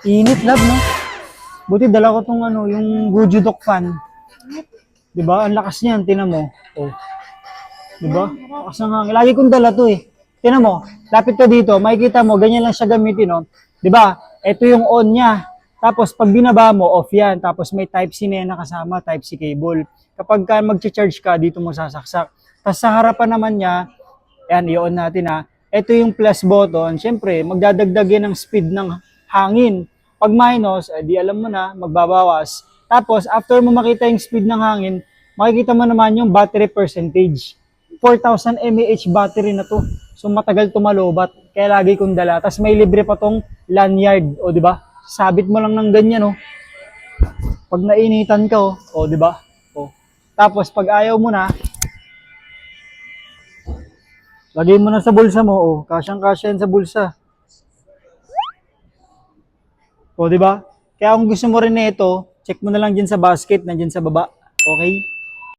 Init, love, no? Buti dala ko tong ano, yung Gujudok fan. 'Di ba? Ang lakas niyan, tinan mo. Oh. 'Di ba? Lakas ng hangin. Lagi kong dala to eh. Tinan mo, lapit ka dito, makikita mo, ganyan lang siya gamitin, no? 'Di ba? Ito yung on niya. Tapos pag binaba mo, off yan. Tapos may Type-C na yan nakasama, Type-C cable. Kapag ka mag-charge ka, dito mo sasaksak. Tapos sa harapan naman niya, yan, i-on natin ha. Ito yung plus button. Siyempre, magdadagdag yan ng speed ng hangin. Pag minus, di alam mo na, magbabawas. Tapos, after mo makita yung speed ng hangin, makikita mo naman yung battery percentage. 4,000 mAh battery na to. So, matagal tumalobat. Kaya lagi kong dala. Tapos, may libre pa tong lanyard. O, di ba? Sabit mo lang ng ganyan, oh. Pag nainitan ka, oh, di ba? Oh. Tapos, pag ayaw mo na, lagay mo na sa bulsa mo, oh. Kasyang-kasya yan sa bulsa. O, di ba? Kaya kung gusto mo rin na ito, check mo na lang dyan sa basket, nandyan sa baba. Okay?